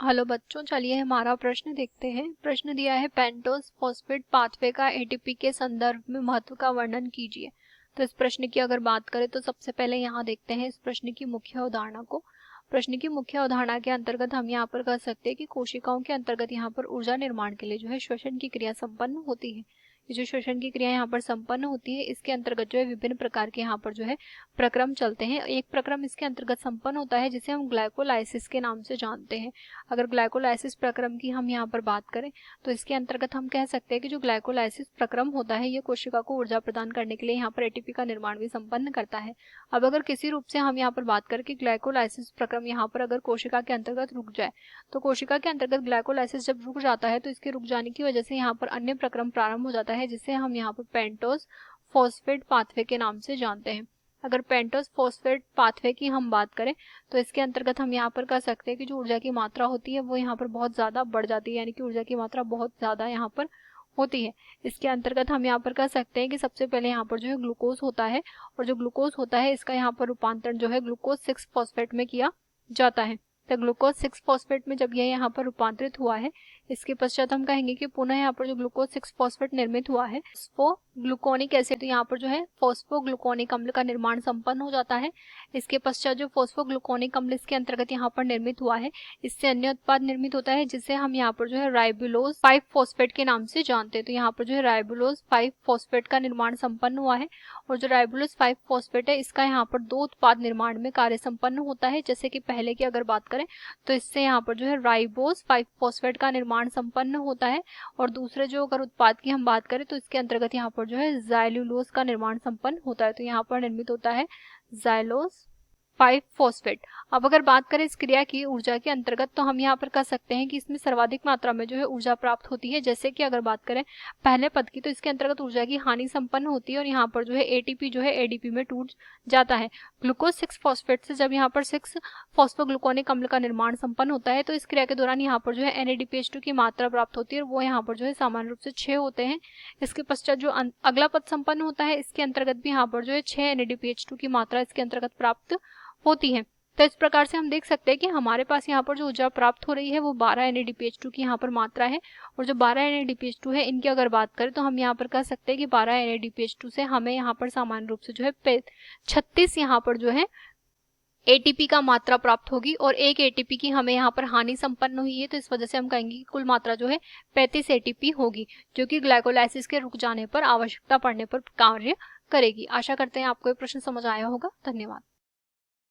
Hello बच्चों, चलिए हमारा प्रश्न देखते हैं। प्रश्न दिया है पेंटोस फॉस्फेट पाथवे का एटीपी के संदर्भ में महत्व का वर्णन कीजिए। तो इस प्रश्न की अगर बात करें तो सबसे पहले यहाँ देखते हैं इस प्रश्न की मुख्य अवधारणा को। प्रश्न की मुख्य अवधारणा के अंतर्गत हम यहाँ पर कह सकते हैं कि कोशिकाओं के अंतर्गत यहाँ पर ऊर्जा निर्माण के लिए जो है श्वसन की क्रिया संपन्न होती है। ये जो श्वसन की क्रिया यहाँ पर संपन्न होती है, इसके अंतर्गत जो है विभिन्न प्रकार के यहाँ पर जो है प्रक्रम चलते हैं। एक प्रक्रम इसके अंतर्गत संपन्न होता है जिसे हम ग्लाइकोलाइसिस के नाम से जानते हैं। अगर ग्लाइकोलाइसिस प्रक्रम की हम यहाँ पर बात करें तो इसके अंतर्गत हम कह सकते हैं कि जो ग्लाइकोलाइसिस प्रक्रम होता है ये कोशिका को ऊर्जा प्रदान करने के लिए यहाँ पर एटीपी का निर्माण भी संपन्न करता है। अब अगर किसी रूप से हम यहाँ पर बात करें कि ग्लाइकोलाइसिस प्रक्रम यहाँ पर अगर कोशिका के अंतर्गत रुक जाए, तो कोशिका के अंतर्गत ग्लाइकोलाइसिस जब रुक जाता है तो इसके रुक जाने की वजह से यहाँ पर अन्य प्रक्रम प्रारंभ हो जाता है जिसे हम यहाँ पर पेंटोस फॉस्फेट पाथवे के नाम से जानते हैं। अगर पेंटोस फॉस्फेट पाथवे की हम बात करें तो इसके अंतर्गत हम यहाँ पर कह सकते हैं कि जो ऊर्जा की मात्रा होती है वो यहाँ पर बहुत ज़्यादा बढ़ जाती है, यानी कि ऊर्जा की मात्रा बहुत ज़्यादा यहाँ पर होती है। इसके अंतर्गत हम यहाँ पर कह सकते हैं कि सबसे पहले यहाँ पर जो है ग्लूकोज होता है, और जो ग्लूकोज होता है इसका यहाँ पर रूपांतरण जो है ग्लूकोज 6 फॉस्फेट में किया जाता है। तो ग्लूकोज 6 फॉस्फेट में जब यह यहाँ पर रूपांतरित हुआ है, इसके पश्चात हम कहेंगे कि पुनः यहाँ पर जो ग्लूकोज 6 फॉस्फेट निर्मित हुआ है फोस्फोग्लूकोनिक एसिड, तो यहाँ पर जो है फोस्फोग्लूकोनिक अम्ल का निर्माण संपन्न हो जाता है। इसके पश्चात जो फोस्फोग्लूकोनिक अम्ल इसके अंतर्गत यहाँ पर निर्मित हुआ है, इससे अन्य उत्पाद निर्मित होता है जिसे हम यहाँ पर जो है राइबुलोज 5 फॉस्फेट के नाम से जानते हैं। तो यहाँ पर जो है राइबुलोज 5 फॉस्फेट का निर्माण संपन्न हुआ है, और जो राइबुलोज 5 फॉस्फेट है इसका यहाँ पर दो उत्पाद निर्माण में कार्य संपन्न होता है। जैसे कि पहले की अगर बात करें तो इससे यहाँ पर जो है राइबोज 5 फॉस्फेट का निर्माण संपन्न होता है, और दूसरे जो अगर उत्पाद की हम बात करें तो इसके अंतर्गत यहाँ पर जो है ज़ाइलुलोज का निर्माण संपन्न होता है। तो यहाँ पर निर्मित होता है ज़ाइलोज 5 फॉस्फेट। अब अगर बात करें इस क्रिया की ऊर्जा के अंतर्गत तो हम यहाँ पर कह सकते हैं कि इसमें सर्वाधिक मात्रा में जो है ऊर्जा प्राप्त होती है। जैसे कि अगर बात करें पहले पद की तो इसके अंतर्गत ऊर्जा की हानि संपन्न होती है, और यहाँ पर जो है एटीपी जो है एडीपी में टूट जाता है। ग्लूकोज 6 फॉस्फेट से जब यहाँ पर 6 फॉस्फोग्लूकोनिक अम्ल का निर्माण संपन्न होता है तो इस क्रिया के दौरान यहाँ पर जो है NADPH2 की मात्रा प्राप्त होती है, और वो यहाँ पर जो है सामान्य रूप से 6 होते हैं। इसके पश्चात जो अगला पद संपन्न होता है इसके अंतर्गत भी यहाँ पर जो है 6 NADPH2 की मात्रा इसके अंतर्गत प्राप्त होती है। तो इस प्रकार से हम देख सकते हैं कि हमारे पास यहाँ पर जो ऊर्जा प्राप्त हो रही है वो 12 NADPH2 की यहाँ पर मात्रा है, और जो 12 NADPH2 है इनकी अगर बात करें तो हम यहाँ पर कह सकते हैं कि 12 NADPH2 से हमें यहाँ पर सामान्य रूप से जो है 36 यहाँ पर जो है एटीपी का मात्रा प्राप्त होगी, और एक एटीपी की हमें यहाँ पर हानि संपन्न हुई है। तो इस वजह से हम कहेंगे कि कुल मात्रा जो है 35 एटीपी होगी, जो कि ग्लाइकोलाइसिस के रुक जाने पर आवश्यकता पड़ने पर कार्य करेगी। आशा करते हैं आपको ये प्रश्न समझ आया होगा। धन्यवाद।